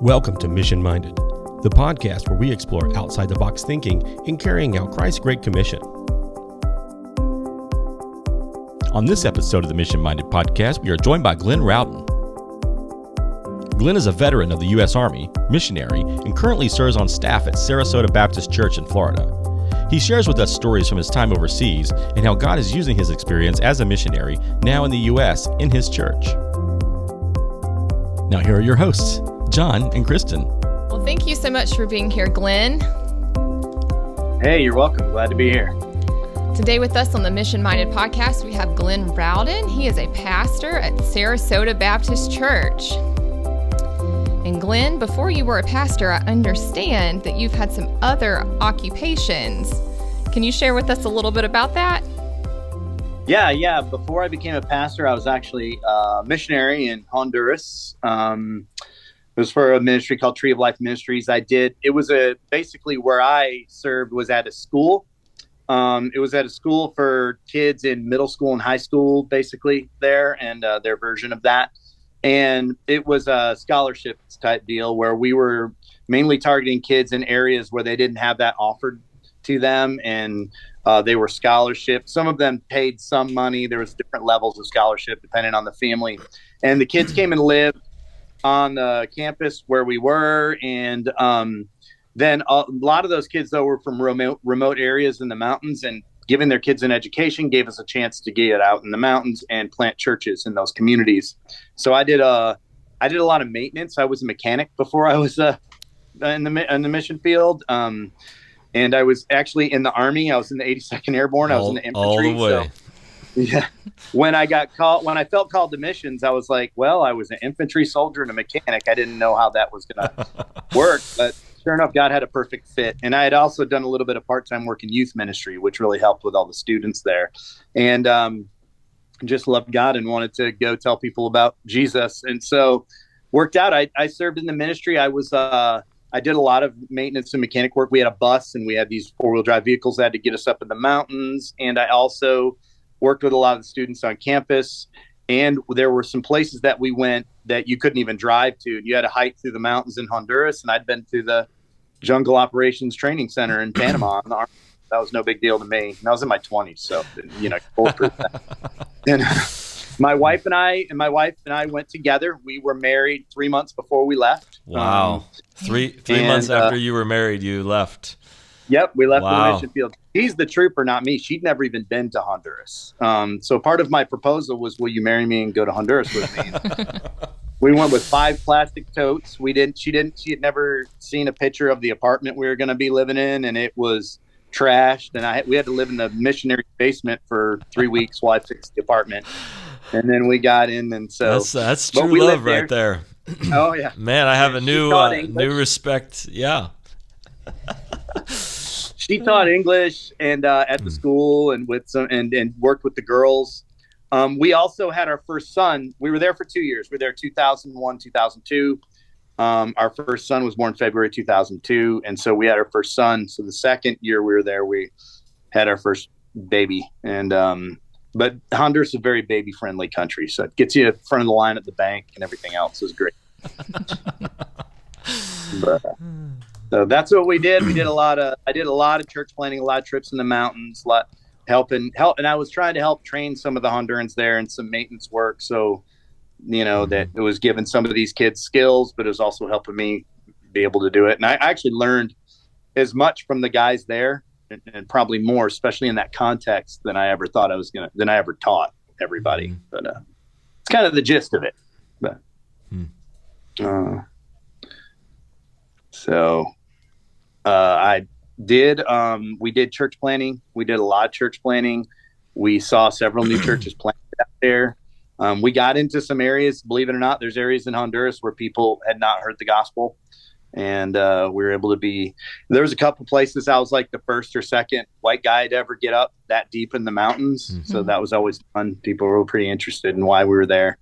Welcome to Mission Minded, the podcast where we explore outside-the-box thinking in carrying out Christ's Great Commission. On this episode of the Mission Minded podcast, we are joined by Glen Rowden. Glen is a veteran of the U.S. Army, missionary, and currently serves on staff at Sarasota Baptist Church in Florida. He shares with us stories from his time overseas and how God is using his experience as a missionary now in the U.S. in his church. Now here are your hosts, John and Kristen. Well, thank you so much for being here, Glen. Hey, you're welcome. Glad to be here. Today with us on the Mission Minded podcast, we have Glen Rowden. He is a pastor at Sarasota Baptist Church. And Glen, before you were a pastor, I understand that you've had some other occupations. Can you share with us a little bit about that? Yeah. Before I became a pastor, I was actually a missionary in Honduras. It was for a ministry called Tree of Life Ministries. Basically where I served was at a school. It was at a school for kids in middle school and high school, basically there, and their version of that. And it was a scholarship type deal where we were mainly targeting kids in areas where they didn't have that offered to them. And they were scholarships. Some of them paid some money. There was different levels of scholarship depending on the family. And the kids came and lived on the campus where we were. And then a lot of those kids, though, were from remote areas in the mountains, and giving their kids an education gave us a chance to get out in the mountains and plant churches in those communities. So I did a lot of maintenance. I was a mechanic before I was in the mission field. And I was actually in the Army. I was in the 82nd Airborne. I was in the infantry. All the way. So, yeah. When I felt called to missions, I was like, well, I was an infantry soldier and a mechanic. I didn't know how that was going to work, but sure enough, God had a perfect fit. And I had also done a little bit of part-time work in youth ministry, which really helped with all the students there. And just loved God and wanted to go tell people about Jesus. And so worked out. I served in the ministry. I did a lot of maintenance and mechanic work. We had a bus and we had these 4-wheel drive vehicles that had to get us up in the mountains. And I also worked with a lot of the students on campus. And there were some places that we went that you couldn't even drive to. You had to hike through the mountains in Honduras. And I'd been through the Jungle Operations Training Center in Panama. That was no big deal to me. And I was in my 20s, so foolproof that. And my wife and I went together. We were married 3 months before we left. Wow. Three months after you were married, you left. Yep, we left the mission field. He's the trooper, not me. She'd never even been to Honduras. So part of my proposal was, will you marry me and go to Honduras with me? We went with 5 plastic totes. She had never seen a picture of the apartment we were going to be living in, and it was trashed. And we had to live in the missionary basement for 3 weeks while I fixed the apartment. And then we got in, and so that's true love right there. Oh yeah, man, I have a new respect. Yeah. She taught English and at the school and with some and worked with the girls. We also had our first son. We were there for 2 years. We were there 2001, 2002. Our first son was born February 2002, and so we had our first son. So the second year we were there, we had our first baby. And but Honduras is a very baby-friendly country, so it gets you in front of the line at the bank, and everything else is great. So that's what we did. I did a lot of church planning, a lot of trips in the mountains, help, and I was trying to help train some of the Hondurans there in some maintenance work. So, that it was giving some of these kids skills, but it was also helping me be able to do it. And I actually learned as much from the guys there, and probably more, especially in that context, than I ever taught everybody. Mm-hmm. But it's kind of the gist of it. But we did church planning. We did a lot of church planning. We saw several new churches planted out there. We got into some areas, believe it or not, there's areas in Honduras where people had not heard the gospel. And we were able to there was a couple places I was like the first or second white guy to ever get up that deep in the mountains. Mm-hmm. So that was always fun. People were pretty interested in why we were there.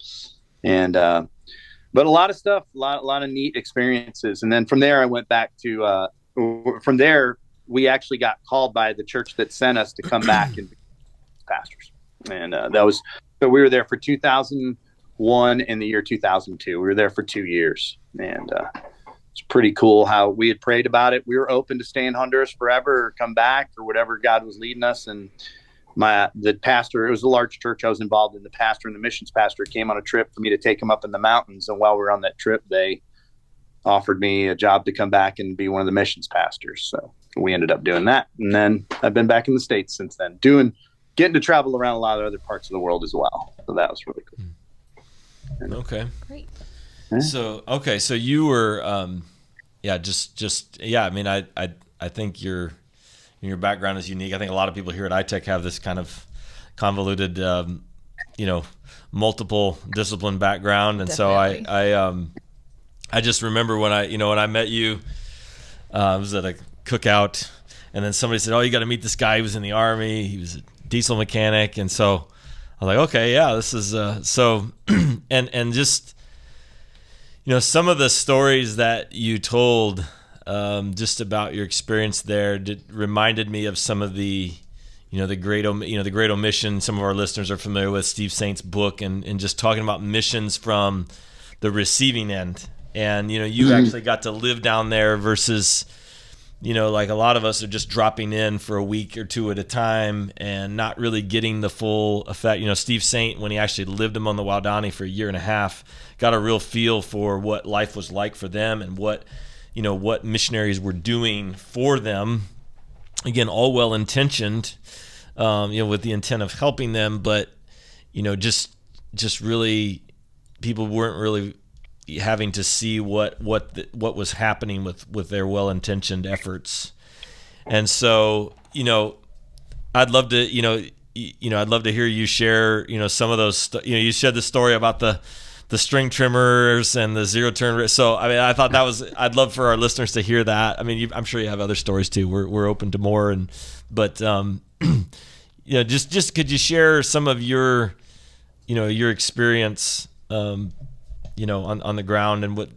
And, but a lot of stuff, a lot of neat experiences. And then from there, I went back to, from there, we actually got called by the church that sent us to come back and be pastors. And so we were there for 2001 and the year 2002. We were there for 2 years. And it's pretty cool how we had prayed about it. We were open to stay in Honduras forever or come back or whatever God was leading us. And the pastor, it was a large church I was involved in. The pastor and the missions pastor came on a trip for me to take him up in the mountains. And while we were on that trip, they offered me a job to come back and be one of the missions pastors. So we ended up doing that. And then I've been back in the States since then, getting to travel around a lot of other parts of the world as well. So that was really cool. Okay. Great. So you were, I mean, I think your background is unique. I think a lot of people here at ITEC have this kind of convoluted, multiple discipline background. And Definitely. so I just remember when I met you, I was at a cookout, and then somebody said, "Oh, you got to meet this guy. He was in the Army. He was a diesel mechanic." And so I was like, "Okay, yeah, this is so." and just some of the stories that you told, just about your experience there, reminded me of some of the the Great Omission. Some of our listeners are familiar with Steve Saint's book, and just talking about missions from the receiving end. And you actually got to live down there versus like a lot of us are just dropping in for a week or two at a time and not really getting the full effect. Steve Saint, when he actually lived among the Waodani for a year and a half, got a real feel for what life was like for them and what missionaries were doing for them. Again, all well intentioned, with the intent of helping them, but just really people weren't really having to see what was happening with their well-intentioned efforts. And so I'd love to I'd love to hear you share some of those you shared the story about the string trimmers and the zero turn. So I mean, I thought I'd love for our listeners to hear that. I mean, I'm sure you have other stories too. We're open to more, but just could you share some of your your experience on the ground and what.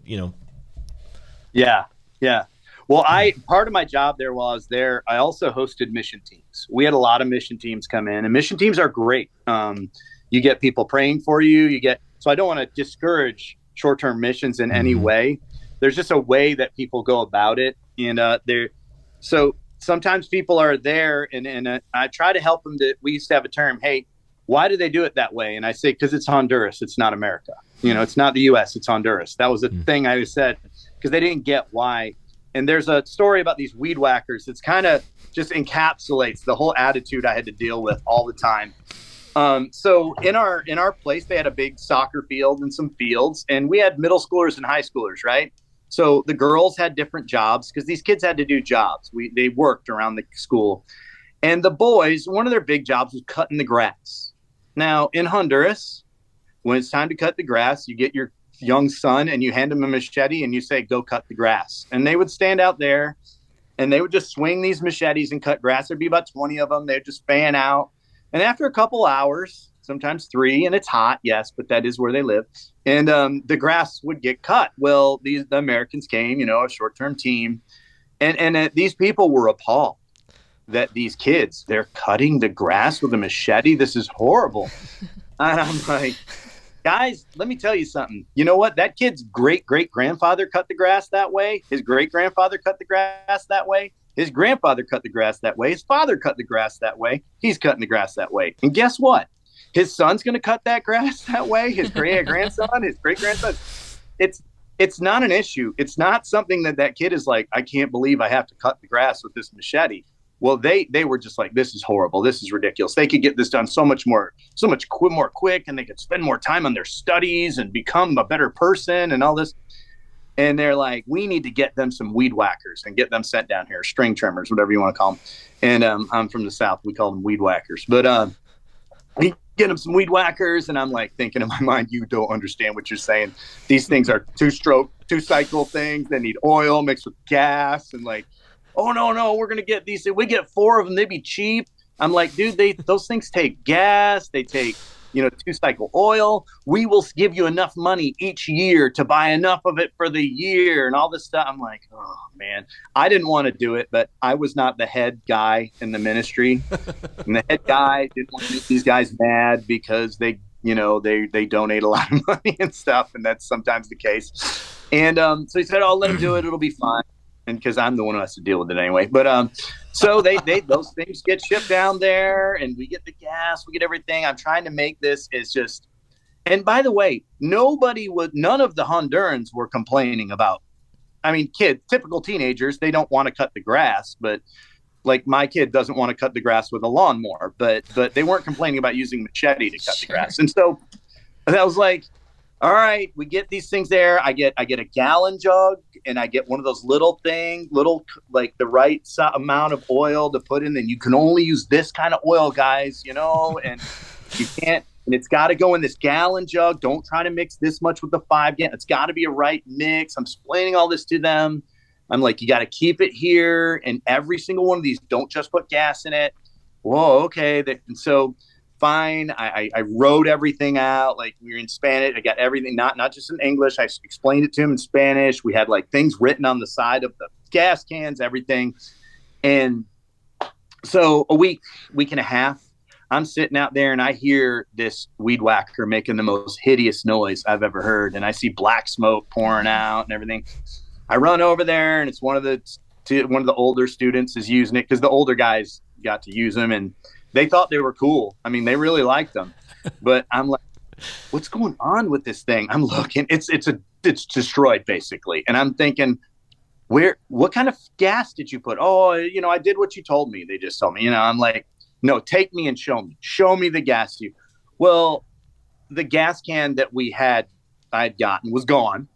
Yeah. Well, part of my job there while I was there, I also hosted mission teams. We had a lot of mission teams come in, and mission teams are great. You get people praying for you. So I don't want to discourage short-term missions in any way. There's just a way that people go about it. And so sometimes people are there and I try to help them we used to have a term, hey, why do they do it that way? And I say, because it's Honduras. It's not America. It's not the U.S. It's Honduras. That was a thing I said because they didn't get why. And there's a story about these weed whackers. It's kind of just encapsulates the whole attitude I had to deal with all the time. So in our place, they had a big soccer field and some fields, and we had middle schoolers and high schoolers, right? So the girls had different jobs because these kids had to do jobs. They worked around the school. And the boys, one of their big jobs was cutting the grass. Now, in Honduras, when it's time to cut the grass, you get your young son and you hand him a machete and you say, go cut the grass. And they would stand out there and they would just swing these machetes and cut grass. There'd be about 20 of them. They'd just fan out. And after a couple hours, sometimes 3, and it's hot, yes, but that is where they live. And the grass would get cut. Well, the Americans came, a short-term team. And these people were appalled that these kids, they're cutting the grass with a machete. This is horrible. And I'm like, guys, let me tell you something. You know what? That kid's great-great-grandfather cut the grass that way. His great-grandfather cut the grass that way. His grandfather cut the grass that way. His father cut the grass that way. He's cutting the grass that way. And guess what? His son's going to cut that grass that way. His grandson, his great-grandson. It's not an issue. It's not something that kid is like, I can't believe I have to cut the grass with this machete. Well, they were just like, this is horrible. This is ridiculous. They could get this done so much more quick, and they could spend more time on their studies and become a better person and all this. And they're like, we need to get them some weed whackers and get them sent down here, string trimmers, whatever you want to call them. And I'm from the South. We call them weed whackers. But we get them some weed whackers. And I'm like thinking in my mind, you don't understand what you're saying. These things are 2-cycle things. They need oil mixed with gas. And like, oh, no, we're going to get these. We get 4 of them. They'd be cheap. I'm like, dude, those things take gas. They take, 2-cycle oil. We will give you enough money each year to buy enough of it for the year and all this stuff. I'm like, oh man, I didn't want to do it, but I was not the head guy in the ministry. And the head guy didn't want to make these guys mad because they donate a lot of money and stuff. And that's sometimes the case. And so he said, "Oh, let him do it. It'll be fine." And because I'm the one who has to deal with it anyway. But so they those things get shipped down there, and we get the gas, we get everything. I'm trying to make this is just. And by the way, none of the Hondurans were complaining about. I mean, typical teenagers, they don't want to cut the grass, but like my kid doesn't want to cut the grass with a lawnmower, but they weren't complaining about using machete to cut the grass. And so I was like, all right, we get these things there. I get a gallon jug, and I get one of those like the right amount of oil to put in. And you can only use this kind of oil, guys, and you can't, and it's got to go in this gallon jug. Don't try to mix this much with the 5 gallon. It's got to be a right mix. I'm explaining all this to them. I'm like, you got to keep it here. And every single one of these, don't just put gas in it. Whoa, okay. And so fine. I wrote everything out. Like we were in Spanish. I got everything, not just in English. I explained it to him in Spanish. We had like things written on the side of the gas cans, everything. And so a week and a half, I'm sitting out there and I hear this weed whacker making the most hideous noise I've ever heard. And I see black smoke pouring out and everything. I run over there, and it's one of the older students is using it because the older guys got to use them, and they thought they were cool. I mean, they really liked them. But I'm like, what's going on with this thing? I'm looking. It's destroyed basically, and I'm thinking, what kind of gas did you put? Oh, I did what you told me. They just told me. I'm like, no, take me and show me the gas. Well, the gas can that I'd gotten was gone.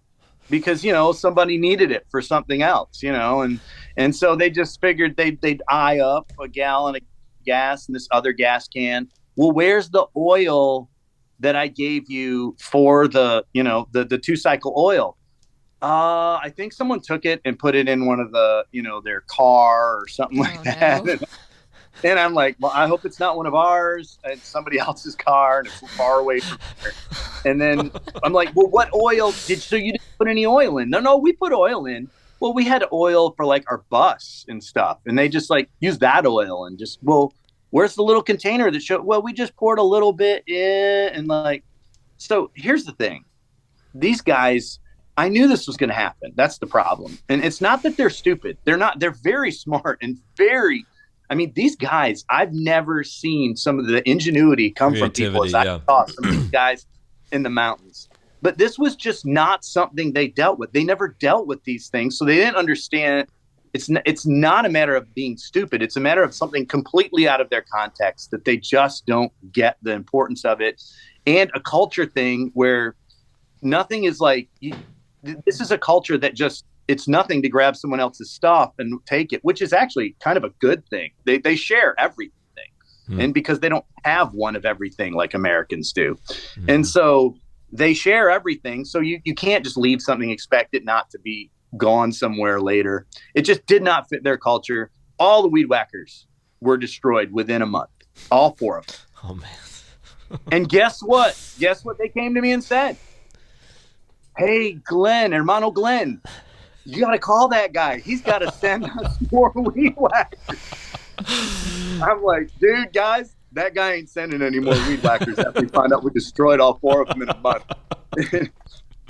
Because, somebody needed it for something else, and so they just figured they'd eye up a gallon of gas in this other gas can. Well, where's the oil that I gave you for the 2-cycle oil? I think someone took it and put it in one of the, their car or something like that. No. And I'm like, well, I hope it's not one of ours. It's somebody else's car, and it's far away from here. And then I'm like, well, what oil you didn't put any oil in? No, we put oil in. Well, we had oil for like our bus and stuff. And they just like use that oil and just, well, where's the little container that showed? Well, we just poured a little bit in. And like, so here's the thing. These guys, I knew this was going to happen. That's the problem. And it's not that they're stupid. They're not. They're very smart and these guys, I've never seen some of the ingenuity come from people as I saw some of these guys in the mountains. But this was just not something they dealt with. They never dealt with these things, so they didn't understand. It's not a matter of being stupid. It's a matter of something completely out of their context that they just don't get the importance of it. And a culture thing where nothing is like, this is a culture that just, it's nothing to grab someone else's stuff and take it, which is actually kind of a good thing. They share everything. And because they don't have one of everything like Americans do. And so they share everything. So you can't just leave something, expect it not to be gone somewhere later. It just did not fit their culture. All the weed whackers were destroyed within a month. All 4 of them. Oh, man. And guess what? Guess what they came to me and said? Hey, Hermano Glenn, you got to call that guy. He's got to send us more weed whackers. I'm like, dude, guys, that guy ain't sending any more weed whackers after we find out we destroyed all 4 of them in a month.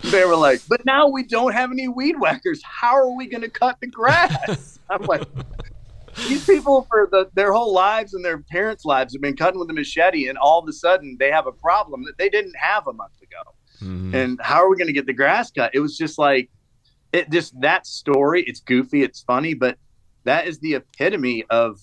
They were like, but now we don't have any weed whackers. How are we going to cut the grass? I'm like, these people for their whole lives and their parents' lives have been cutting with a machete, and all of a sudden they have a problem that they didn't have a month ago. And how are we going to get the grass cut? It was just like, that story, it's goofy, it's funny, but that is the epitome of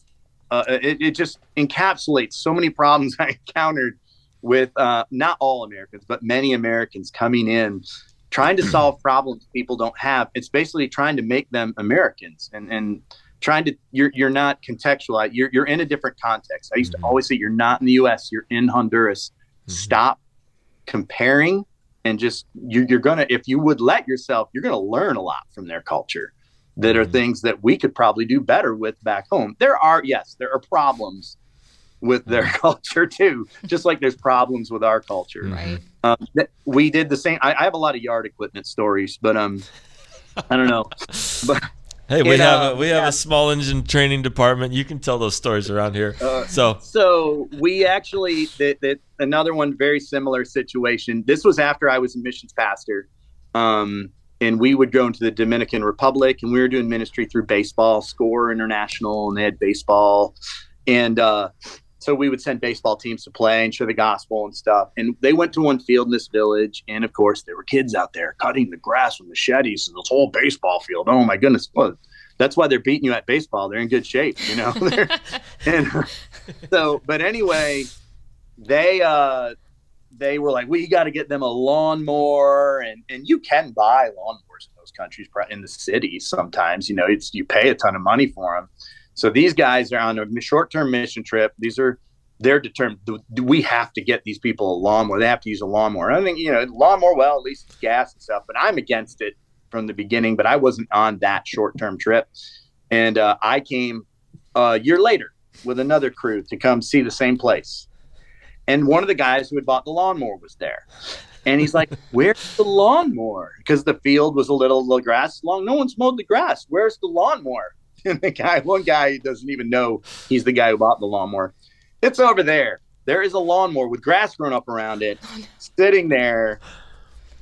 it just encapsulates so many problems I encountered with not all Americans, but many Americans coming in trying to solve problems people don't have. It's basically trying to make them Americans and trying to you're not contextualized. You're in a different context. I used to always say you're not in the US, you're in Honduras. Stop comparing. And just you're gonna, if you would let yourself, you're gonna learn a lot from their culture that are things that we could probably do better with back home. There are problems with their culture too, just like there's problems with our culture. Right. We did the same. I have a lot of yard equipment stories, but I don't know. But Hey, we have a small engine training department. You can tell those stories around here. So we actually another one very similar situation. This was after I was a missions pastor, and we would go into the Dominican Republic, and we were doing ministry through baseball, Score International, and they had baseball, and so we would send baseball teams to play and share the gospel and stuff. And they went to one field in this village, and of course there were kids out there cutting the grass with machetes and this whole baseball field. Oh my goodness. Well, that's why they're beating you at baseball. They're in good shape, you know? But anyway, they were like, we got to get them a lawnmower, and you can buy lawnmowers in those countries, in the cities sometimes, you know, you pay a ton of money for them. So these guys are on a short-term mission trip. They're determined, we have to get these people a lawnmower. They have to use a lawnmower. I think, you know, lawnmower, well, at least it's gas and stuff, but I'm against it from the beginning, but I wasn't on that short-term trip. And I came a year later with another crew to come see the same place. And one of the guys who had bought the lawnmower was there. And he's like, where's the lawnmower? Because the field was a little grass long. No one's mowed the grass. Where's the lawnmower? And one guy doesn't even know he's the guy who bought the lawnmower. It's over there. There is a lawnmower with grass grown up around it, sitting there.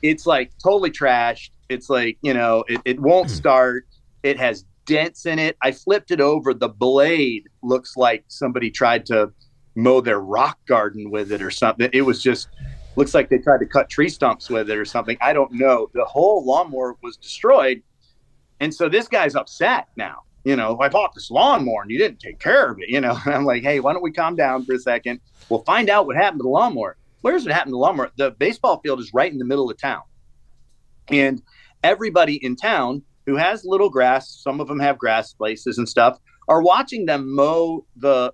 It's like totally trashed. It's like, you know, it won't start. It has dents in it. I flipped it over. The blade looks like somebody tried to mow their rock garden with it or something. It was just, looks like they tried to cut tree stumps with it or something. I don't know. The whole lawnmower was destroyed. And so this guy's upset now. You know, I bought this lawnmower and you didn't take care of it, you know. And I'm like, hey, why don't we calm down for a second? We'll find out what happened to the lawnmower. Where's what happened to the lawnmower? The baseball field is right in the middle of town. And everybody in town who has little grass, some of them have grass places and stuff, are watching them mow the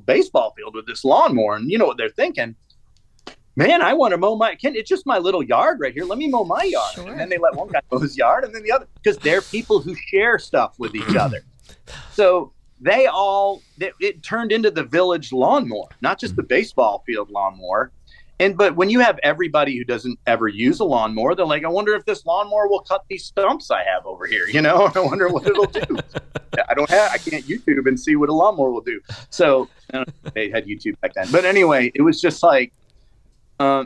baseball field with this lawnmower. And you know what they're thinking? Man, I want to mow it's just my little yard right here. Let me mow my yard. Sure. And then they let one guy mow his yard and then the other, because they're people who share stuff with each other. So it turned into the village lawnmower, not just the baseball field lawnmower. But when you have everybody who doesn't ever use a lawnmower, they're like, I wonder if this lawnmower will cut these stumps I have over here. You know, I wonder what it'll do. I can't YouTube and see what a lawnmower will do. So they had YouTube back then. But anyway, it was just like,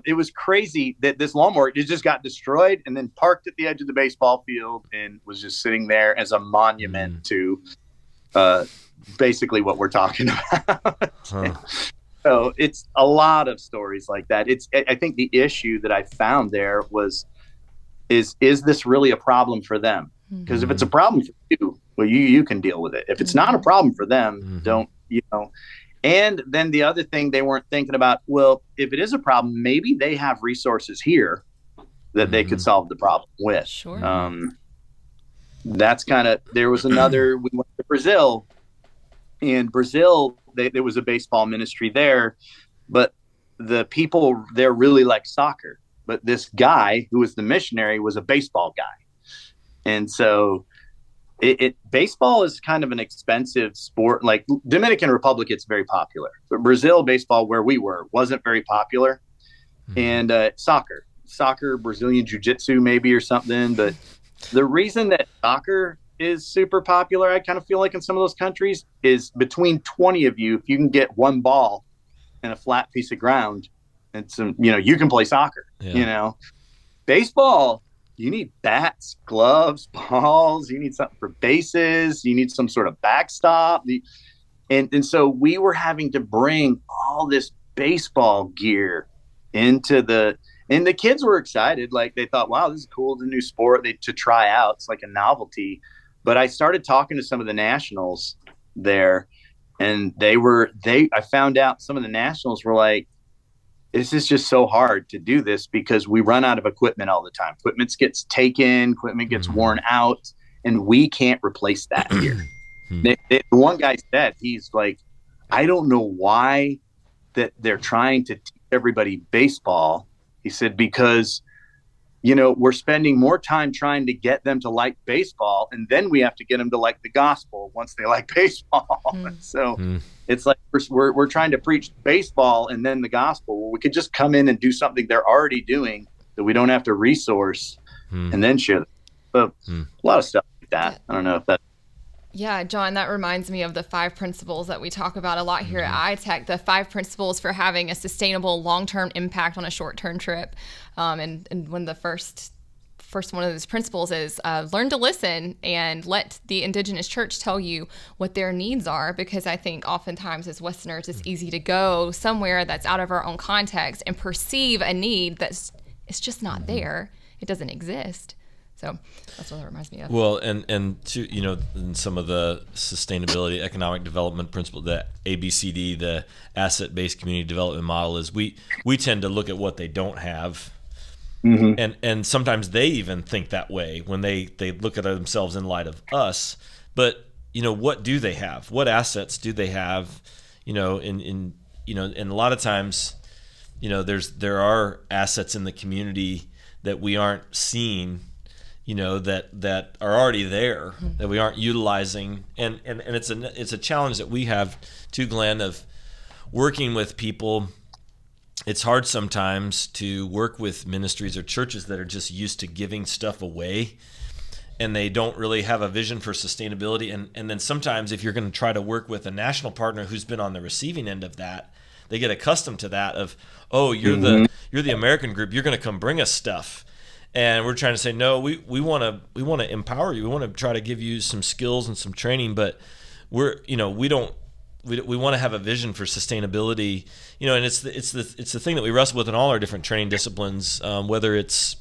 it was crazy that this lawnmower, it just got destroyed and then parked at the edge of the baseball field and was just sitting there as a monument to basically what we're talking about. So it's a lot of stories like that. I think the issue that I found there is this really a problem for them? Because if it's a problem for you, well, you can deal with it. If it's not a problem for them, don't, you know. And then the other thing they weren't thinking about, well, if it is a problem, maybe they have resources here that they could solve the problem with. Sure. That's kind of, there was another, we went to Brazil. In Brazil, there was a baseball ministry there, but the people there really like soccer. But this guy who was the missionary was a baseball guy. And so baseball is kind of an expensive sport. Like Dominican Republic, it's very popular. But Brazil baseball, where we were, wasn't very popular. And soccer, Brazilian jiu-jitsu maybe or something. But the reason that soccer is super popular, I kind of feel like in some of those countries, is between 20 of you, if you can get one ball and a flat piece of ground, it's you can play soccer. You know, baseball, you need bats, gloves, balls, you need something for bases, you need some sort of backstop. And so we were having to bring all this baseball gear into and the kids were excited. Like they thought, wow, this is cool. It's a new sport to try out. It's like a novelty. But I started talking to some of the nationals there, and I found out some of the nationals were like, this is just so hard to do this because we run out of equipment all the time. Equipment gets taken, equipment gets worn out, and we can't replace that here. One guy said, he's like, I don't know why that they're trying to teach everybody baseball. He said, because we're spending more time trying to get them to like baseball, and then we have to get them to like the gospel once they like baseball. So it's like we're trying to preach baseball and then the gospel. Well, we could just come in and do something they're already doing that we don't have to resource and then share them. So a lot of stuff like that. I don't know if that. Yeah, John, that reminds me of the 5 principles that we talk about a lot here at ITEC, the 5 principles for having a sustainable long-term impact on a short-term trip. And one of the first one of those principles is learn to listen and let the indigenous church tell you what their needs are, because I think oftentimes as Westerners, it's easy to go somewhere that's out of our own context and perceive a need it's just not there. It doesn't exist. So that's what that reminds me of. Well, and to, in some of the sustainability, economic development principle, the ABCD, the asset-based community development model, is we tend to look at what they don't have. And sometimes they even think that way when they look at themselves in light of us. But, what do they have? What assets do they have? And a lot of times, there are assets in the community that we aren't seeing, that are already there, that we aren't utilizing. And it's a challenge that we have too, Glenn, of working with people. It's hard sometimes to work with ministries or churches that are just used to giving stuff away, and they don't really have a vision for sustainability. And then sometimes if you're going to try to work with a national partner who's been on the receiving end of that, they get accustomed to that of, oh, you're the American group, you're going to come bring us stuff. And we're trying to say, no, we want to empower you. We want to try to give you some skills and some training, but we want to have a vision for sustainability, and it's the thing that we wrestle with in all our different training disciplines, whether it's,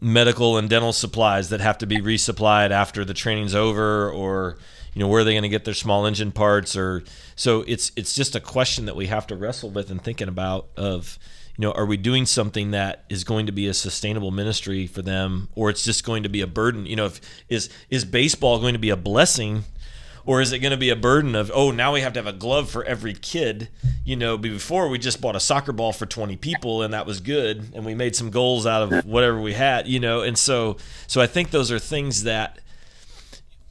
medical and dental supplies that have to be resupplied after the training's over, or, where are they going to get their small engine parts, or so it's just a question that we have to wrestle with and thinking about of, are we doing something that is going to be a sustainable ministry for them, or it's just going to be a burden? Is baseball going to be a blessing, or is it going to be a burden of, oh, now we have to have a glove for every kid? Before we just bought a soccer ball for 20 people and that was good, and we made some goals out of whatever we had, and so I think those are things that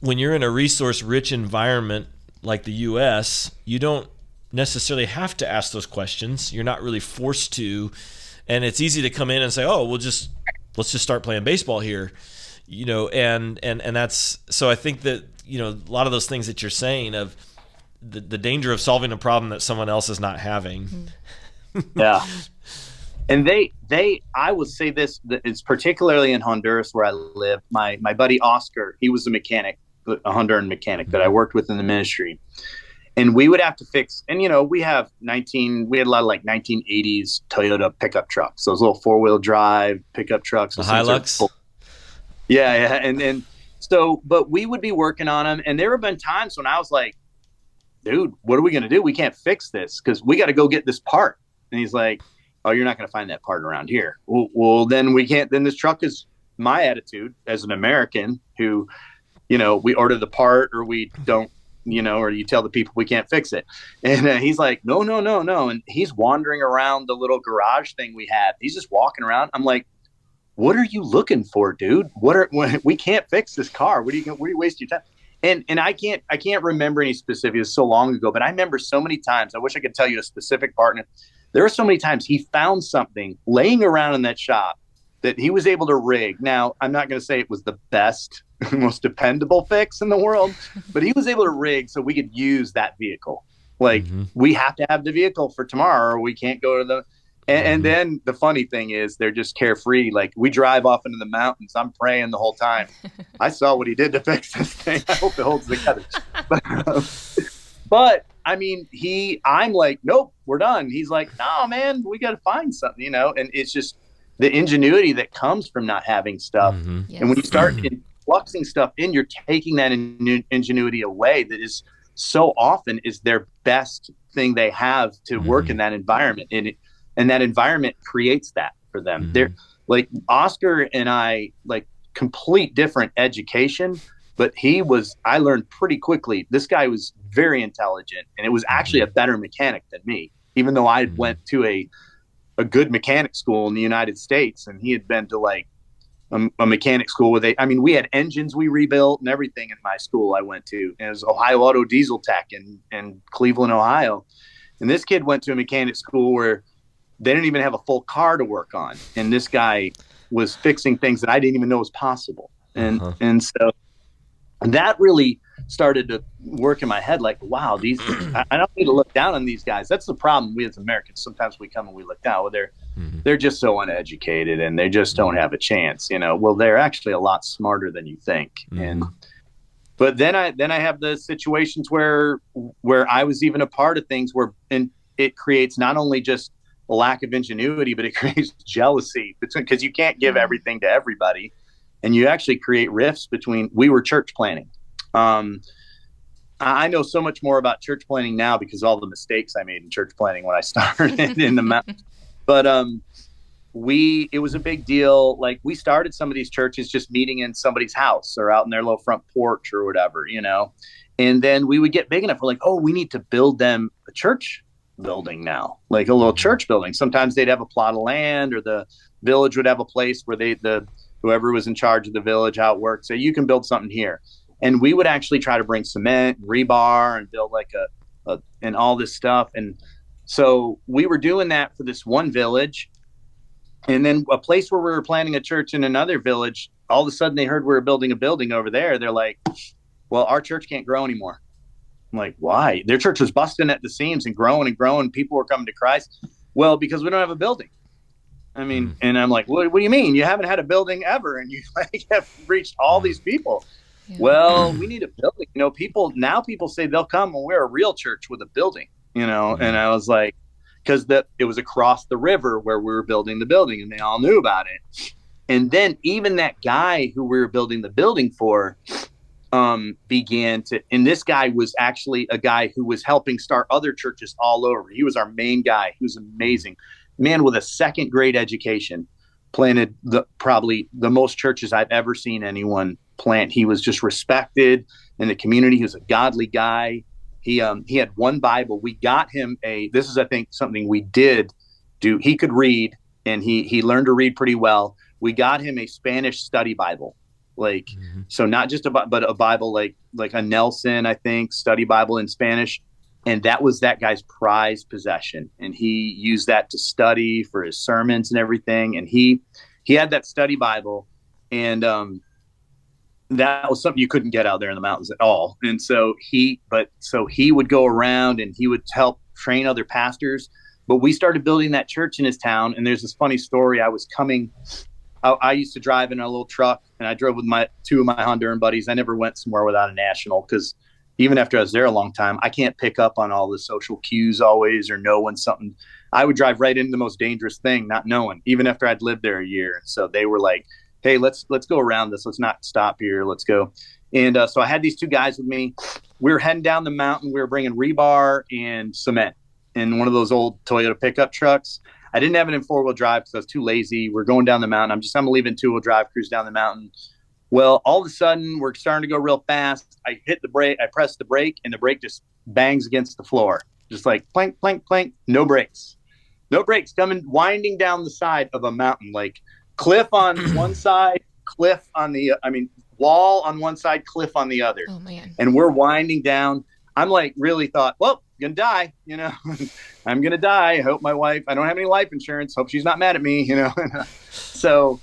when you're in a resource-rich environment like the U.S., you don't necessarily have to ask those questions. You're not really forced to, and it's easy to come in and say, oh, let's just start playing baseball here, and that's, so I think that, a lot of those things that you're saying of the danger of solving a problem that someone else is not having. Yeah. And I would say this, that it's particularly in Honduras where I live. My buddy Oscar, he was a Honduran mechanic that I worked with in the ministry. And we would have to fix, and we had a lot of like 1980s Toyota pickup trucks, those little 4-wheel drive pickup trucks. The Hilux. Yeah. And so, but we would be working on them. And there have been times when I was like, dude, what are we going to do? We can't fix this because we got to go get this part. And he's like, oh, you're not going to find that part around here. Well, then we can't, then this truck is my attitude as an American who, we order the part or we don't, or you tell the people we can't fix it. And he's like, no. And he's wandering around the little garage thing we have. He's just walking around. I'm like, what are you looking for, dude? We can't fix this car. What are you wasting your time? And I can't remember any specifics. It's so long ago, but I remember so many times. I wish I could tell you a specific partner. There were so many times he found something laying around in that shop that he was able to rig. Now, I'm not going to say it was the best, most dependable fix in the world, but he was able to rig so we could use that vehicle. Like, we have to have the vehicle for tomorrow or we can't go to the... And then the funny thing is they're just carefree. Like, we drive off into the mountains. I'm praying the whole time. I saw what he did to fix this thing. I hope it holds together. But I mean, I'm like, nope, we're done. He's like, no, man, we got to find something, and it's just the ingenuity that comes from not having stuff. Yes. And when you start fluxing stuff in, you're taking that ingenuity away. That is so often is their best thing they have to work in that environment. And that environment creates that for them. They're like Oscar and I, like complete different education, but I learned pretty quickly. This guy was very intelligent and it was actually a better mechanic than me, even though I went to a a good mechanic school in the United States. And he had been to like a mechanic school we had engines we rebuilt and everything in my school I went to. And it was Ohio Auto Diesel Tech in Cleveland, Ohio. And this kid went to a mechanic school where they didn't even have a full car to work on. And this guy was fixing things that I didn't even know was possible. And so that really started to work in my head like, wow, I don't need to look down on these guys. That's the problem. We as Americans, sometimes we come and we look down. Well, they're just so uneducated and they just don't have a chance, Well, they're actually a lot smarter than you think. But then I have the situations where I was even a part of things and it creates not only just a lack of ingenuity, but it creates jealousy because you can't give everything to everybody. And you actually create rifts we were church planning. I know so much more about church planning now because of all the mistakes I made in church planning when I started in the mountains. But it was a big deal. Like we started some of these churches just meeting in somebody's house or out in their little front porch or whatever, And then we would get big enough. We're like, oh, we need to build them a church building now, like a little church building. Sometimes they'd have a plot of land or the village would have a place where whoever was in charge of the village, how it worked, say, you can build something here. And we would actually try to bring cement and rebar and build like and all this stuff. And so we were doing that for this one village. And then a place where we were planning a church in another village, all of a sudden they heard we were building a building over there. They're like, well, our church can't grow anymore. I'm like, why? Their church was busting at the seams and growing. People were coming to Christ. Well, because we don't have a building. And I'm like, what do you mean? You haven't had a building ever, and you like have reached all these people. Yeah. Well, we need a building. People say they'll come when we're a real church with a building, And I was like, because it was across the river where we were building the building, and they all knew about it. And then even that guy who we were building the building for began to, and this guy was actually a guy who was helping start other churches all over. He was our main guy. He was amazing. Man with a second grade education, planted probably the most churches I've ever seen anyone plant. He was just respected in the community. He was a godly guy. He had one Bible. We got him this is, I think, something we did do. He could read and he learned to read pretty well. We got him a Spanish study Bible. So not just but a Bible, like a Nelson, I think, study Bible in Spanish. And that was that guy's prized possession. And he used that to study for his sermons and everything. And he had that study Bible. And that was something you couldn't get out there in the mountains at all. And so he would go around and he would help train other pastors. But we started building that church in his town. And there's this funny story. I used to drive in a little truck, and I drove with two of my Honduran buddies. I never went somewhere without a national because even after I was there a long time, I can't pick up on all the social cues always or know when something. I would drive right into the most dangerous thing, not knowing, even after I'd lived there a year. And so they were like, hey, let's go around this. Let's not stop here. Let's go. And so I had these two guys with me. We were heading down the mountain. We were bringing rebar and cement in one of those old Toyota pickup trucks. I didn't have it in 4-wheel drive because I was too lazy. We're going down the mountain. I'm going to leave in 2-wheel drive, cruise down the mountain. Well, all of a sudden, we're starting to go real fast. I hit the brake. I press the brake, and the brake just bangs against the floor. Just like plank, plank, plank. No brakes. No brakes coming, winding down the side of a mountain. Like cliff on one side, cliff on the, wall on one side, cliff on the other. Oh, man. And we're winding down. I'm like, really thought, well, I'm going to die, I'm going to die. I hope my wife, I don't have any life insurance. Hope she's not mad at me, So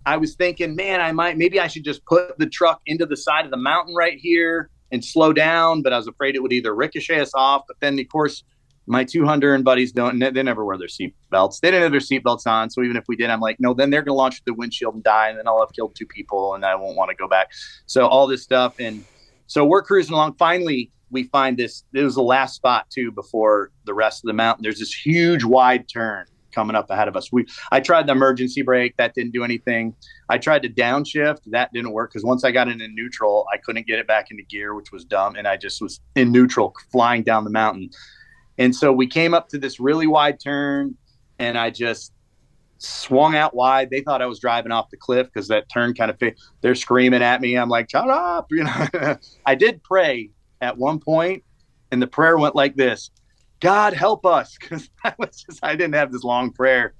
I was thinking, man, maybe I should just put the truck into the side of the mountain right here and slow down. But I was afraid it would either ricochet us off. But then, of course, my 200 buddies they never wear their seatbelts. They didn't have their seatbelts on. So even if we did, I'm like, no, then they're going to launch the windshield and die. And then I'll have killed 2 people and I won't want to go back. So all this stuff. And so we're cruising along. Finally, we find this. It was the last spot, too, before the rest of the mountain. There's this huge wide turn coming up ahead of us. I tried the emergency brake. That didn't do anything. I tried to downshift. That didn't work because once I got it in neutral, I couldn't get it back into gear, which was dumb. And I just was in neutral flying down the mountain. And so we came up to this really wide turn and I just swung out wide. They thought I was driving off the cliff because that turn kind of they're screaming at me. I'm like, shut up. I did pray at one point and the prayer went like this: God help us. Because I didn't have this long prayer.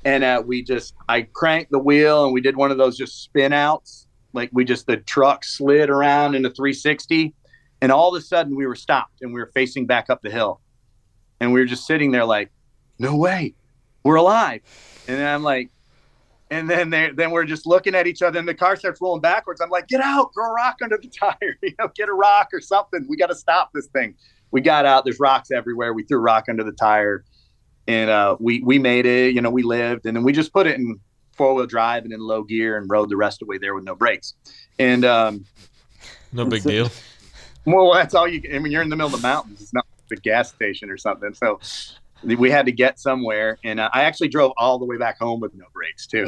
And I cranked the wheel and we did one of those just spin outs. Like the truck slid around into 360 and all of a sudden we were stopped and we were facing back up the hill. And we were just sitting there like, no way, we're alive. And then I'm like, and then we're just looking at each other and the car starts rolling backwards. I'm like, get out, throw a rock under the tire, get a rock or something. We got to stop this thing. We got out, there's rocks everywhere. We threw a rock under the tire and we made it, we lived. And then we just put it in 4-wheel drive and in low gear and rode the rest of the way there with no brakes. And no big deal. Well, that's all you can. I mean, you're in the middle of the mountains. It's not the gas station or something. So we had to get somewhere. And I actually drove all the way back home with no brakes too,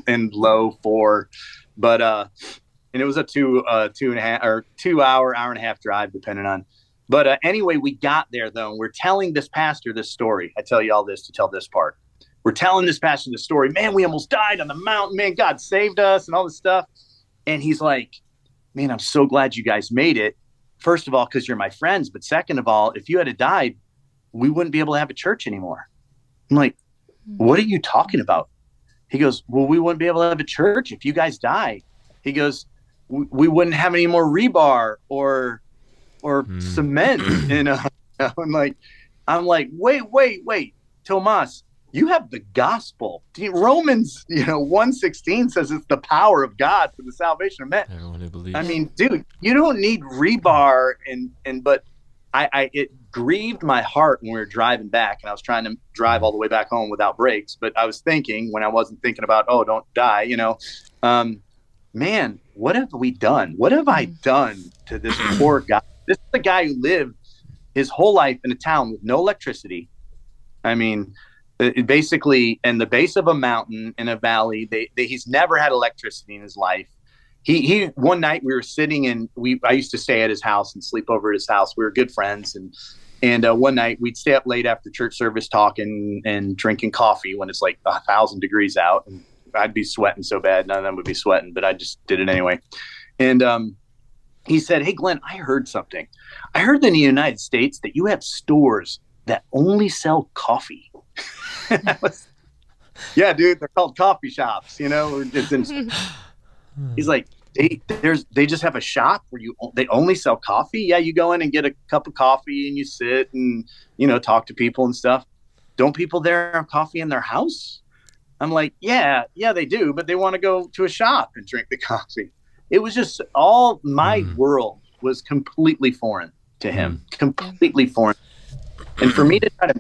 and low 4. But and it was a 2 hour and a half drive, depending on. But anyway, we got there though. And we're telling this pastor this story. I tell you all this to tell this part. We're telling this pastor the story. Man, we almost died on the mountain. Man, God saved us and all this stuff. And he's like, man, I'm so glad you guys made it. First of all, because you're my friends. But second of all, if you had died, we wouldn't be able to have a church anymore. I'm like, what are you talking about? He goes, well, we wouldn't be able to have a church if you guys die. He goes, we wouldn't have any more rebar or cement. And I'm like, wait, Tomas, you have the gospel. Romans, 1:16 says it's the power of God for the salvation of men. Everyone who believes. I mean, dude, you don't need rebar but it grieved my heart when we were driving back and I was trying to drive all the way back home without brakes. But I was thinking when I wasn't thinking about, oh, don't die, man, what have we done? What have I done to this poor guy? This is the guy who lived his whole life in a town with no electricity. I mean, basically in the base of a mountain in a valley, he's never had electricity in his life. He one night we were sitting I used to stay at his house and sleep over at his house. We were good friends. And one night we'd stay up late after church service talking and drinking coffee when it's like 1,000 degrees out. And I'd be sweating so bad. None of them would be sweating, but I just did it anyway. And he said, hey, Glenn, I heard something. I heard in the United States that you have stores that only sell coffee. Yeah, dude, they're called coffee shops, He's like, they just have a shop where they only sell coffee. Yeah, you go in and get a cup of coffee and you sit and talk to people and stuff. Don't people there have coffee in their house? I'm like, yeah, they do, but they want to go to a shop and drink the coffee. It was just all my world was completely foreign to him, completely foreign. And for me to try to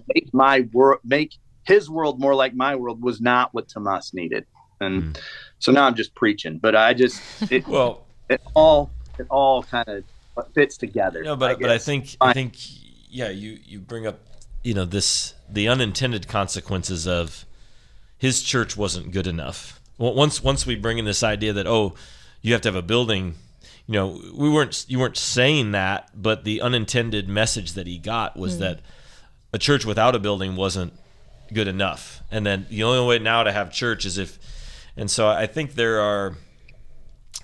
make his world more like my world was not what Tomas needed. And so now I'm just preaching, but it all kind of fits together. No, but I think yeah, you bring up the unintended consequences of his church wasn't good enough. Once we bring in this idea that you have to have a building, you weren't saying that, but the unintended message that he got was that a church without a building wasn't good enough, and then the only way now to have church is if. And so I think there are,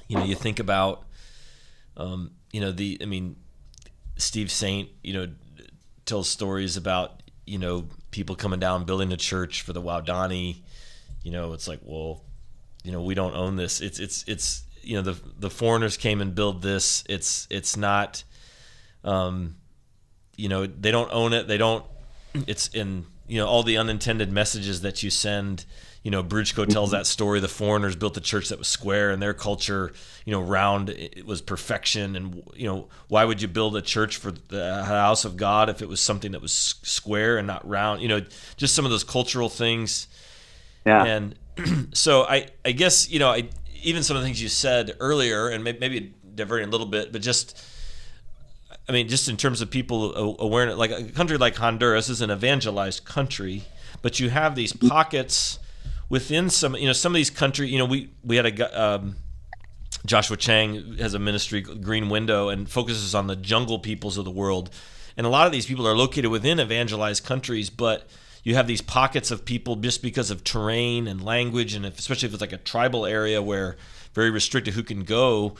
you think about, Steve Saint, tells stories about, people coming down building a church for the Waodani. It's like, well, we don't own this. It's the foreigners came and built this. It's not, they don't own it. They don't. It's in all the unintended messages that you send. Brujko tells that story. The foreigners built a church that was square, and their culture, round, it was perfection. And why would you build a church for the house of God if it was something that was square and not round? Just some of those cultural things. Yeah. And so I guess even some of the things you said earlier, and maybe diverting a little bit, but just in terms of people awareness, like a country like Honduras is an evangelized country, but you have these pockets within some of these countries. We had a Joshua Chang has a ministry, Green Window, and focuses on the jungle peoples of the world. And a lot of these people are located within evangelized countries, but you have these pockets of people just because of terrain and language, and especially if it's like a tribal area where very restricted who can go.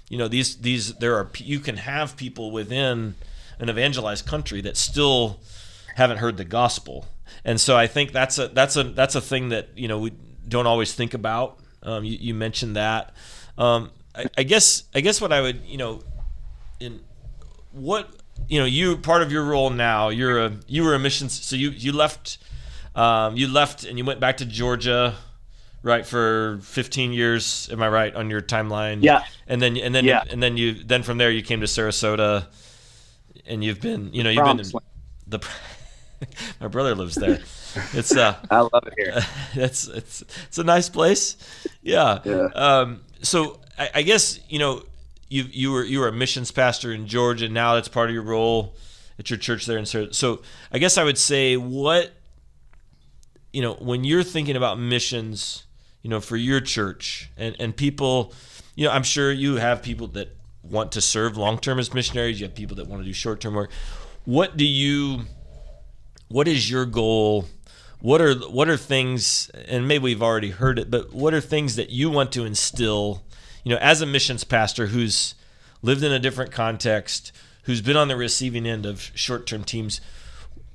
You can have people within an evangelized country that still haven't heard the gospel. And so I think that's a thing that, we don't always think about. You mentioned that. I guess what I would, you part of your role now, you were a missions, so you left and you went back to Georgia, right, for 15 years. Am I right on your timeline? Yeah. And then from there you came to Sarasota, and you've been my brother lives there. It's I love it here. It's a nice place. Yeah. So I guess you were a missions pastor in Georgia. Now that's part of your role at your church there in Sarasota. So I guess I would say when you're thinking about missions, for your church and people, I'm sure you have people that want to serve long-term as missionaries. You have people that want to do short-term work. What is your goal? What are things, and maybe we've already heard it, but what are things that you want to instill, as a missions pastor who's lived in a different context, who's been on the receiving end of short-term teams?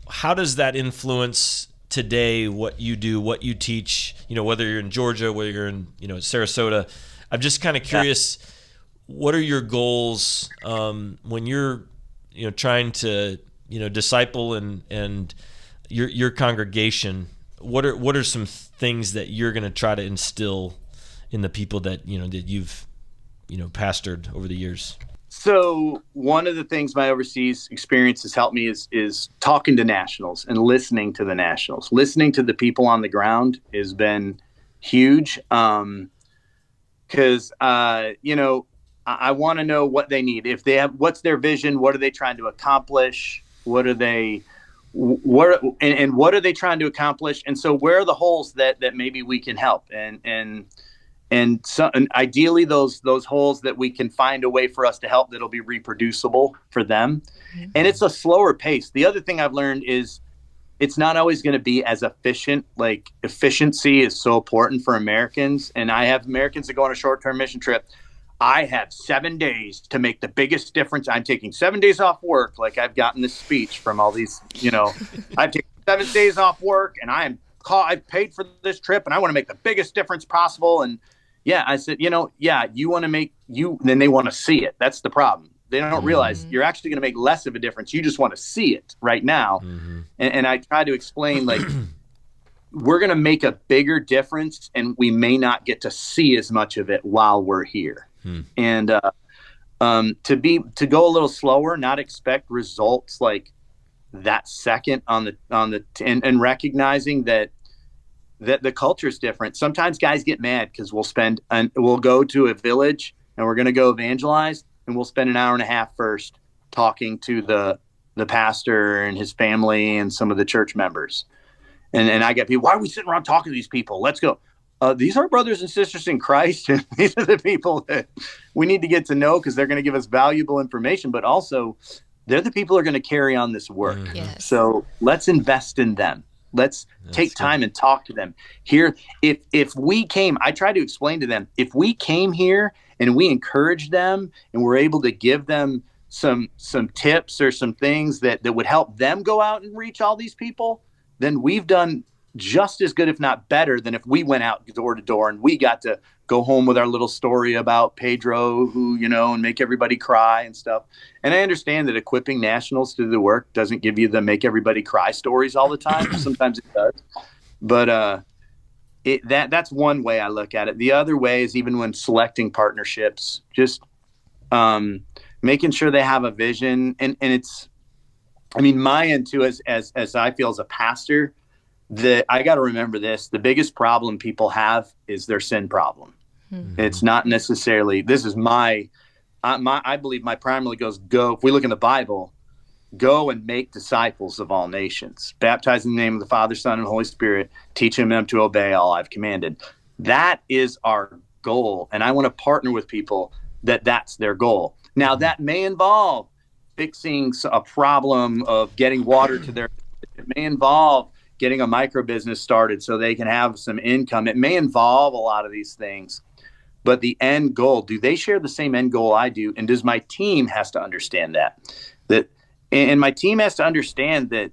How does that influence today what you do, what you teach, whether you're in Georgia, whether you're in, Sarasota? I'm just kind of curious, what are your goals when you're, trying to, disciple and your congregation? What are some things that you're going to try to instill in the people that that you've pastored over the years? So one of the things my overseas experience has helped me is talking to nationals and listening to the nationals. Listening to the people on the ground has been huge, because I want to know what they need. If they have, what's their vision? What are they trying to accomplish? What are they trying to accomplish? And so where are the holes that maybe we can help? And ideally those holes that we can find a way for us to help that'll be reproducible for them. Mm-hmm. And it's a slower pace. The other thing I've learned is it's not always going to be as efficient. Like, efficiency is so important for Americans. And I have Americans that go on a short-term mission trip. I have 7 days to make the biggest difference. I'm taking 7 days off work. Like, I've gotten this speech from all these, I've taken 7 days off work, and I've paid for this trip, and I want to make the biggest difference possible. And I said, you want to make then they want to see it. That's the problem. They don't realize you're actually going to make less of a difference. You just want to see it right now. Mm-hmm. And I try to explain, like, we're going to make a bigger difference, and we may not get to see as much of it while we're here. And to go a little slower, not expect results like that second and recognizing that the culture is different. Sometimes guys get mad because we'll go to a village and we're going to go evangelize, and we'll spend an hour and a half first talking to the pastor and his family and some of the church members. And I get people, why are we sitting around talking to these people? Let's go. These are brothers and sisters in Christ. And these are the people that we need to get to know, because they're going to give us valuable information, but also they're the people who are going to carry on this work. Mm-hmm. Yes. So let's invest in them. Let's take time and talk to them. Here, if we came, I try to explain to them, if we came here and we encouraged them and we're able to give them some tips or some things that would help them go out and reach all these people, then we've done just as good, if not better, than if we went out door to door and we got to go home with our little story about Pedro, who, and make everybody cry and stuff. And I understand that equipping nationals to do the work doesn't give you the make everybody cry stories all the time. Sometimes it does. But that's one way I look at it. The other way is, even when selecting partnerships, just making sure they have a vision. And it's, my end too, as I feel as a pastor, that I got to remember this: the biggest problem people have is their sin problem. Mm-hmm. It's not necessarily, this is I believe my primarily goes, go, if we look in the Bible, go and make disciples of all nations, baptize in the name of the Father, Son, and Holy Spirit, teaching them to obey all I've commanded. That is our goal. And I want to partner with people that's their goal. Now, that may involve fixing a problem of getting water to their, it may involve getting a micro business started so they can have some income. It may involve a lot of these things, but the end goal, do they share the same end goal I do? And does my team has to understand that, and my team has to understand that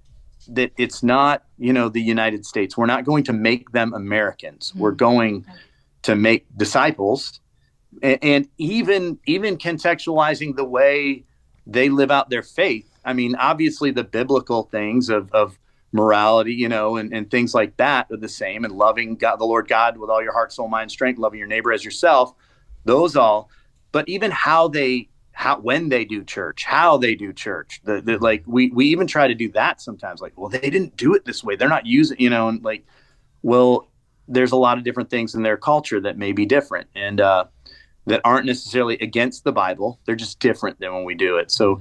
that it's not, the United States. We're not going to make them Americans. We're going to make disciples, and even contextualizing the way they live out their faith. I mean, obviously the biblical things of morality, and things like that are the same, and loving God, the Lord God, with all your heart, soul, mind, strength, loving your neighbor as yourself, those all, but even when they do church, how they do church, like we even try to do that sometimes, like, well, they didn't do it this way. They're not using, and like, well, there's a lot of different things in their culture that may be different, and that aren't necessarily against the Bible. They're just different than when we do it. So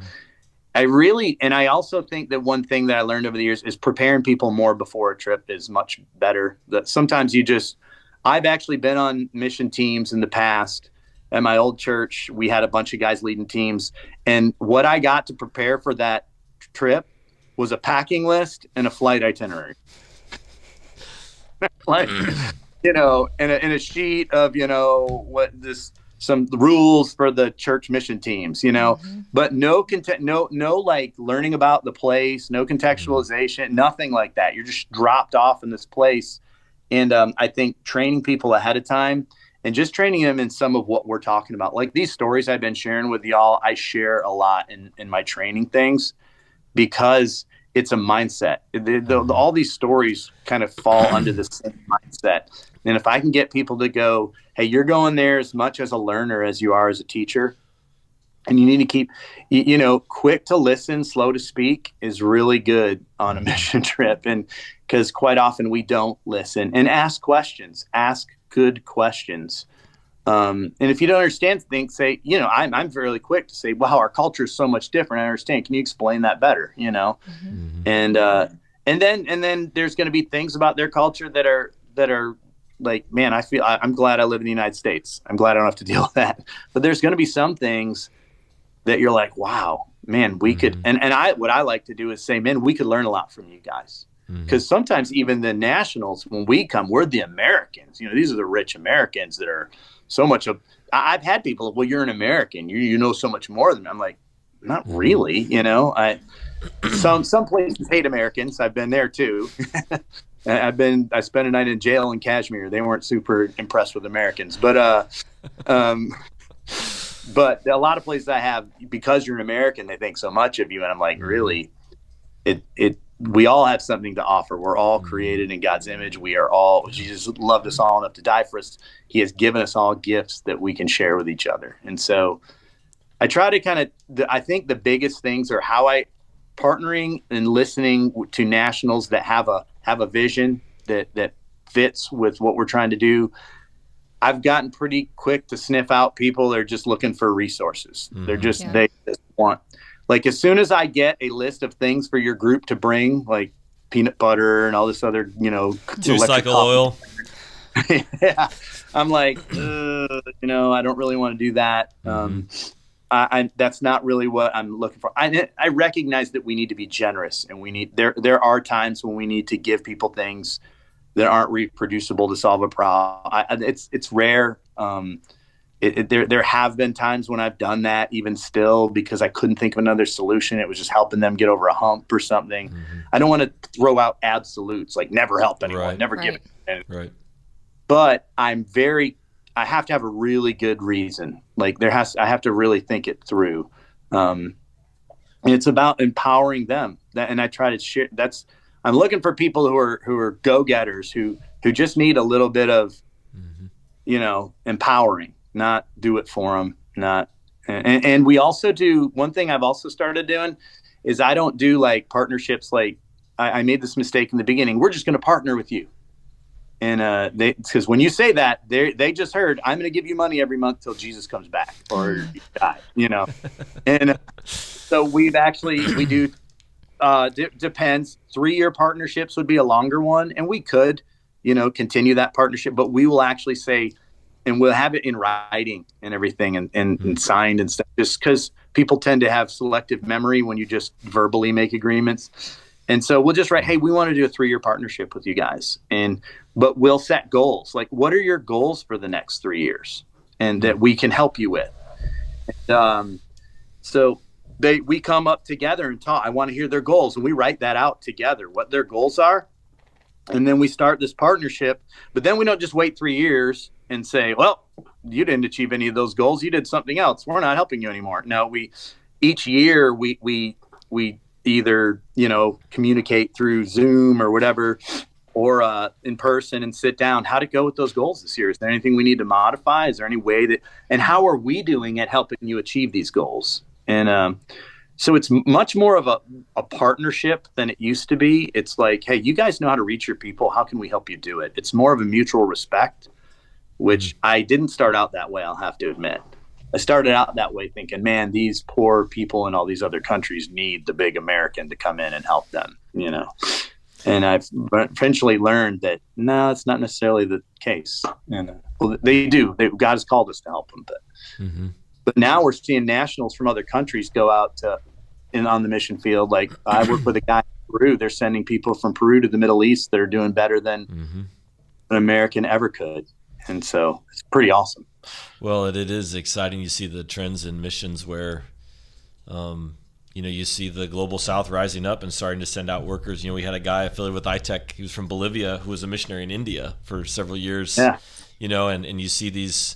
I also think that one thing that I learned over the years is preparing people more before a trip is much better. That sometimes I've actually been on mission teams in the past. At my old church, we had a bunch of guys leading teams. And what I got to prepare for that trip was a packing list and a flight itinerary. Like, and a sheet of, some rules for the church mission teams, but no like learning about the place, no contextualization, nothing like that. You're just dropped off in this place. And I think training people ahead of time and just training them in some of what we're talking about, like these stories I've been sharing with y'all, I share a lot in my training things because it's a mindset. All these stories kind of fall under the same mindset. And if I can get people to go, hey, you're going there as much as a learner as you are as a teacher. And you need to keep, quick to listen, slow to speak is really good on a mission trip. And because quite often we don't listen and ask questions, ask good questions. And if you don't understand things, say, I'm fairly quick to say, wow, our culture is so much different. I understand. Can you explain that better? And then there's going to be things about their culture that are like, man, I'm glad I live in the United States. I'm glad I don't have to deal with that. But there's going to be some things that you're like, wow, man, we could. And what I like to do is say, man, we could learn a lot from you guys. Because sometimes even the nationals, when we come, we're the Americans. These are the rich Americans that are so much of. I've had people, well, you're an American. You know so much more than me. I'm like, not really. Some places hate Americans. I've been there too. I spent a night in jail in Kashmir. They weren't super impressed with Americans, but a lot of places I have, because you're an American, they think so much of you, and I'm like, really, we all have something to offer. We're all created in God's image. Jesus loved us all enough to die for us. He has given us all gifts that we can share with each other. And so I try to I think the biggest things are how partnering and listening to nationals that have a vision that fits with what we're trying to do. I've gotten pretty quick to sniff out people that are just looking for resources. They just want, like, as soon as I get a list of things for your group to bring, like peanut butter and all this other, Two-cycle oil. Yeah. I'm like, I don't really want to do that. That's not really what I'm looking for. I recognize that we need to be generous, and there are times when we need to give people things that aren't reproducible to solve a problem. It's rare. There have been times when I've done that, even still, because I couldn't think of another solution. It was just helping them get over a hump or something. I don't want to throw out absolutes, like never help anyone, never give it. Right. But I have to have a really good reason. Like I have to really think it through. And it's about empowering them. And I try to share. I'm looking for people who are go-getters, who just need a little bit of, empowering, not do it for them. And we also do, one thing I've also started doing is I don't do like partnerships. Like I made this mistake in the beginning. We're just going to partner with you. And because when you say that, they just heard, I'm going to give you money every month till Jesus comes back or you die, And so we do, depends. 3-year partnerships would be a longer one. And we could, continue that partnership, but we will actually say, and we'll have it in writing and everything and signed and stuff, just because people tend to have selective memory when you just verbally make agreements. And so we'll just write, hey, we want to do a 3-year partnership with you guys. But we'll set goals. Like, what are your goals for the next 3 years? And that we can help you with. So we come up together and talk. I want to hear their goals, and we write that out together, what their goals are. And then we start this partnership, but then we don't just wait 3 years and say, well, you didn't achieve any of those goals. You did something else. We're not helping you anymore. No, each year we either, communicate through Zoom or whatever, or in person and sit down. How'd it go with those goals this year? Is there anything we need to modify? Is there any way and how are we doing at helping you achieve these goals? And so it's much more of a partnership than it used to be. It's like, hey, you guys know how to reach your people. How can we help you do it? It's more of a mutual respect, which I didn't start out that way, I'll have to admit. I started out that way thinking, man, these poor people in all these other countries need the big American to come in and help them, And I've eventually learned that, no, it's not necessarily the case. Well, they do. God has called us to help them. But now we're seeing nationals from other countries go out on the mission field. Like I work with a guy in Peru. They're sending people from Peru to the Middle East that are doing better than an American ever could. And so it's pretty awesome. Well, it is exciting. You see the trends in missions where, you see the global South rising up and starting to send out workers. We had a guy affiliated with ITEC. He was from Bolivia, who was a missionary in India for several years. Yeah. And you see these,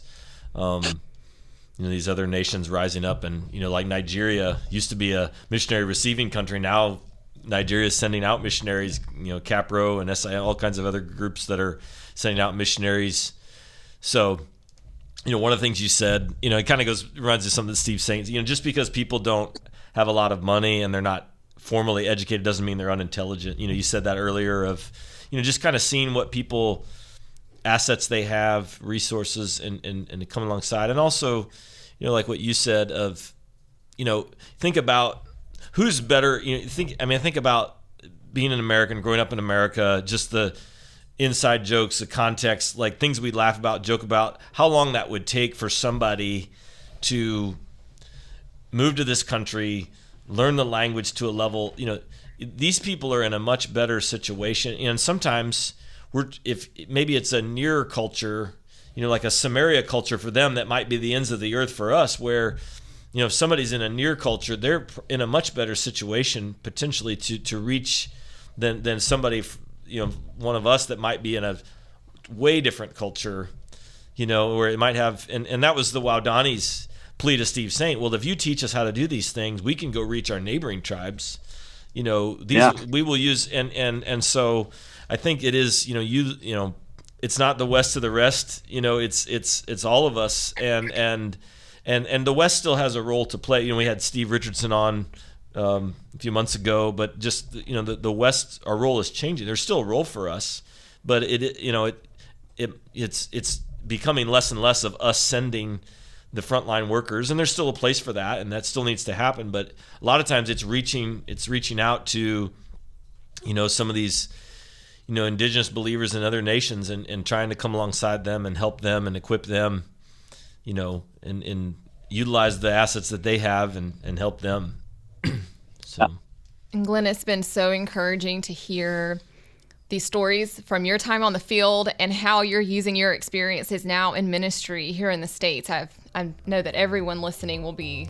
these other nations rising up, and like Nigeria used to be a missionary receiving country. Now Nigeria is sending out missionaries. CAPRO and SI, all kinds of other groups that are sending out missionaries. So, one of the things you said, it kind of runs to something that Steve's saying. Just because people don't have a lot of money and they're not formally educated doesn't mean they're unintelligent. You said that earlier of, just kind of seeing what people, assets they have, resources, and to come alongside. And also, like what you said of, think about who's better. Think about being an American, growing up in America, just the inside jokes, the context, like things we laugh about, joke about, how long that would take for somebody to move to this country, learn the language to a level, these people are in a much better situation. And sometimes if maybe it's a nearer culture, like a Samaria culture for them, that might be the ends of the earth for us, where, if somebody's in a near culture, they're in a much better situation potentially to reach than somebody, one of us that might be in a way different culture, where it might have, and that was the Waodani's plea to Steve Saint. Well, if you teach us how to do these things, we can go reach our neighboring tribes. We will use, and so I think it is, it's not the West to the rest, it's all of us, and the West still has a role to play. We had Steve Richardson on a few months ago, but just the West, our role is changing. There's still a role for us, but it's becoming less and less of us sending the frontline workers, and there's still a place for that, and that still needs to happen. But a lot of times it's reaching out to some of these indigenous believers in other nations, and trying to come alongside them and help them and equip them, and utilize the assets that they have and help them. So, and Glenn, it's been so encouraging to hear these stories from your time on the field and how you're using your experiences now in ministry here in the States. I know that everyone listening will be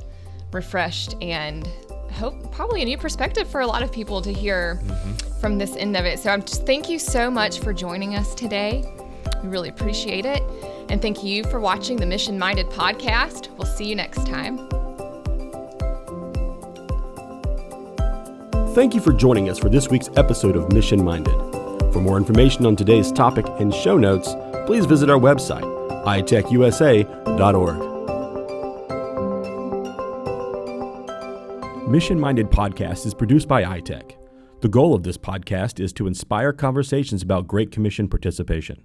refreshed and hope probably a new perspective for a lot of people to hear from this end of it. So thank you so much for joining us today. We really appreciate it. And thank you for watching the Mission Minded podcast. We'll see you next time. Thank you for joining us for this week's episode of Mission Minded. For more information on today's topic and show notes, please visit our website, itecusa.org. Mission Minded Podcast is produced by ITEC. The goal of this podcast is to inspire conversations about Great Commission participation.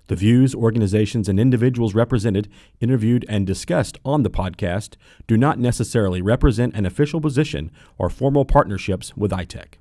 The views, organizations, and individuals represented, interviewed, and discussed on the podcast do not necessarily represent an official position or formal partnerships with ITEC.